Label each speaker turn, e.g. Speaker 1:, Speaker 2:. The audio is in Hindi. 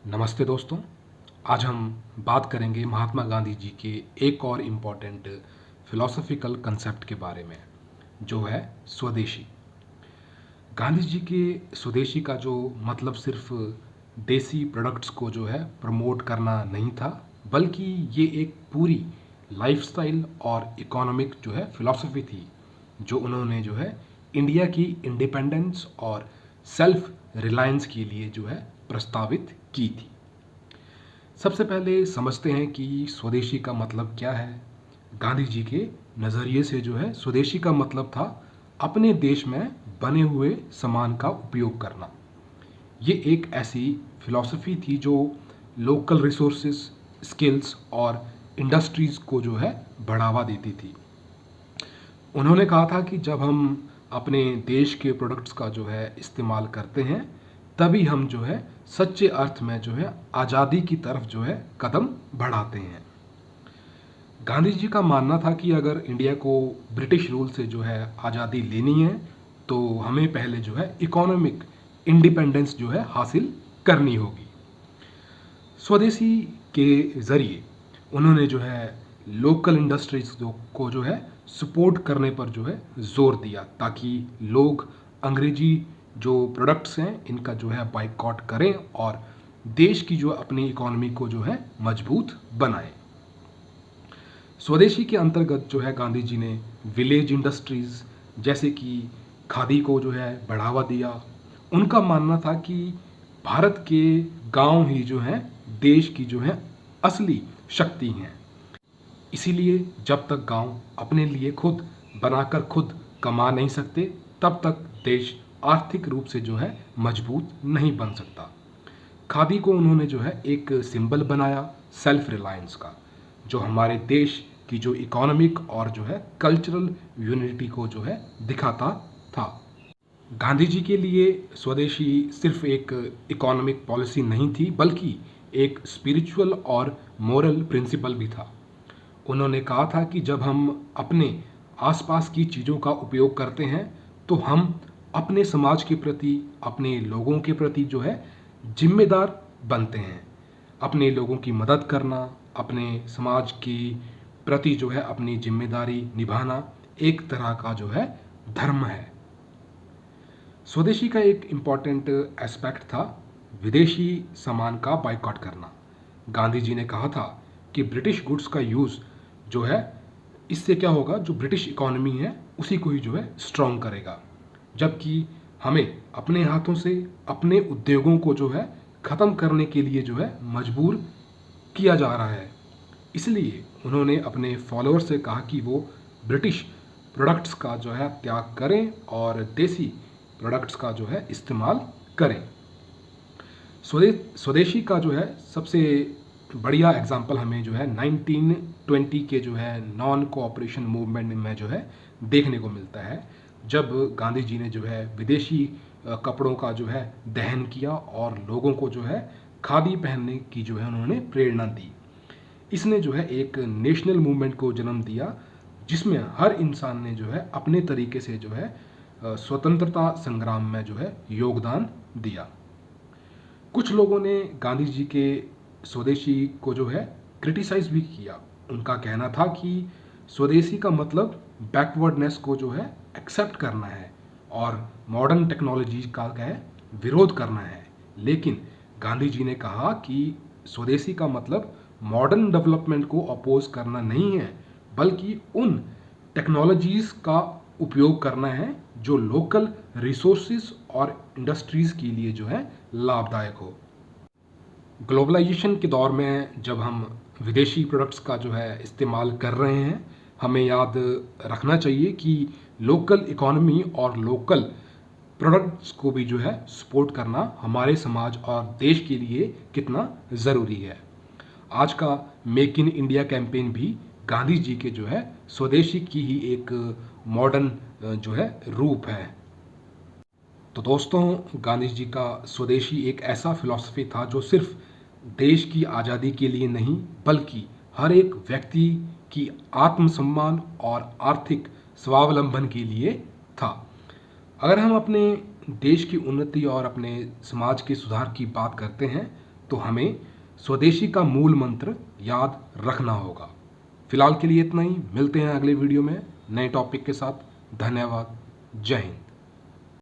Speaker 1: नमस्ते दोस्तों। आज हम बात करेंगे महात्मा गांधी जी के एक और इम्पॉर्टेंट फिलोसॉफिकल कंसेप्ट के बारे में, जो है स्वदेशी। गांधी जी के स्वदेशी का जो मतलब सिर्फ देसी प्रोडक्ट्स को जो है प्रमोट करना नहीं था, बल्कि ये एक पूरी लाइफस्टाइल और इकोनॉमिक जो है फिलॉसफी थी, जो उन्होंने जो है इंडिया की इंडिपेंडेंस और सेल्फ रिलायंस के लिए जो है प्रस्तावित की थी। सबसे पहले समझते हैं कि स्वदेशी का मतलब क्या है। गांधी जी के नज़रिए से जो है स्वदेशी का मतलब था अपने देश में बने हुए सामान का उपयोग करना। ये एक ऐसी फिलॉसफी थी जो लोकल रिसोर्सेज, स्किल्स और इंडस्ट्रीज़ को जो है बढ़ावा देती थी। उन्होंने कहा था कि जब हम अपने देश के प्रोडक्ट्स का जो है इस्तेमाल करते हैं, तभी हम जो है सच्चे अर्थ में जो है आज़ादी की तरफ जो है कदम बढ़ाते हैं। गांधी जी का मानना था कि अगर इंडिया को ब्रिटिश रूल से जो है आज़ादी लेनी है, तो हमें पहले जो है इकोनॉमिक इंडिपेंडेंस जो है हासिल करनी होगी। स्वदेशी के ज़रिए उन्होंने जो है लोकल इंडस्ट्रीज को जो है सपोर्ट करने पर जो है जोर दिया, ताकि लोग अंग्रेजी जो प्रोडक्ट्स हैं इनका जो है बाइकआउट करें और देश की जो अपनी इकोनॉमी को जो है मजबूत बनाएं। स्वदेशी के अंतर्गत जो है गांधी जी ने विलेज इंडस्ट्रीज जैसे कि खादी को जो है बढ़ावा दिया। उनका मानना था कि भारत के गांव ही जो हैं देश की जो है असली शक्ति हैं। इसीलिए जब तक गांव अपने लिए खुद बनाकर खुद कमा नहीं सकते, तब तक देश आर्थिक रूप से जो है मजबूत नहीं बन सकता। खादी को उन्होंने जो है एक सिंबल बनाया सेल्फ रिलायंस का, जो हमारे देश की जो इकोनॉमिक और जो है कल्चरल यूनिटी को जो है दिखाता था। गांधी जी के लिए स्वदेशी सिर्फ एक इकोनॉमिक पॉलिसी नहीं थी, बल्कि एक स्पिरिचुअल और मोरल प्रिंसिपल भी था। उन्होंने कहा था कि जब हम अपने आसपास की चीज़ों का उपयोग करते हैं, तो हम अपने समाज के प्रति, अपने लोगों के प्रति जो है जिम्मेदार बनते हैं। अपने लोगों की मदद करना, अपने समाज की प्रति जो है अपनी जिम्मेदारी निभाना एक तरह का जो है धर्म है। स्वदेशी का एक इम्पॉर्टेंट एस्पेक्ट था विदेशी सामान का बाइकआउट करना। गांधी जी ने कहा था कि ब्रिटिश गुड्स का यूज़ जो है, इससे क्या होगा, जो ब्रिटिश इकोनॉमी है उसी को ही जो है स्ट्रॉन्ग करेगा, जबकि हमें अपने हाथों से अपने उद्योगों को जो है ख़त्म करने के लिए जो है मजबूर किया जा रहा है। इसलिए उन्होंने अपने फॉलोअर्स से कहा कि वो ब्रिटिश प्रोडक्ट्स का जो है त्याग करें और देसी प्रोडक्ट्स का जो है इस्तेमाल करें। स्वदेशी का जो है सबसे बढ़िया एग्जाम्पल हमें जो है 1920 के जो है नॉन कोऑपरेशन मूवमेंट में जो है देखने को मिलता है, जब गांधी जी ने जो है विदेशी कपड़ों का जो है दहन किया और लोगों को जो है खादी पहनने की जो है उन्होंने प्रेरणा दी। इसने जो है एक नेशनल मूवमेंट को जन्म दिया, जिसमें हर इंसान ने जो है अपने तरीके से जो है स्वतंत्रता संग्राम में जो है योगदान दिया। कुछ लोगों ने गांधी जी के स्वदेशी को जो है क्रिटिसाइज भी किया। उनका कहना था कि स्वदेशी का मतलब बैकवर्डनेस को जो है एक्सेप्ट करना है और मॉडर्न टेक्नोलॉजी का है विरोध करना है। लेकिन गांधी जी ने कहा कि स्वदेशी का मतलब मॉडर्न डेवलपमेंट को अपोज करना नहीं है, बल्कि उन टेक्नोलॉजीज़ का उपयोग करना है जो लोकल रिसोर्सेज और इंडस्ट्रीज़ के लिए जो है लाभदायक हो। ग्लोबलाइजेशन के दौर में जब हम विदेशी प्रोडक्ट्स का जो है इस्तेमाल कर रहे हैं, हमें याद रखना चाहिए कि लोकल इकोनॉमी और लोकल प्रोडक्ट्स को भी जो है सपोर्ट करना हमारे समाज और देश के लिए कितना ज़रूरी है। आज का मेक इन इंडिया कैंपेन भी गांधी जी के जो है स्वदेशी की ही एक मॉडर्न जो है रूप है। तो दोस्तों, गांधी जी का स्वदेशी एक ऐसा फिलॉसफी था जो सिर्फ देश की आज़ादी के लिए नहीं, बल्कि हर एक व्यक्ति की आत्मसम्मान और आर्थिक स्वावलंबन के लिए था। अगर हम अपने देश की उन्नति और अपने समाज के सुधार की बात करते हैं, तो हमें स्वदेशी का मूल मंत्र याद रखना होगा। फिलहाल के लिए इतना ही, मिलते हैं अगले वीडियो में नए टॉपिक के साथ। धन्यवाद। जय हिंद।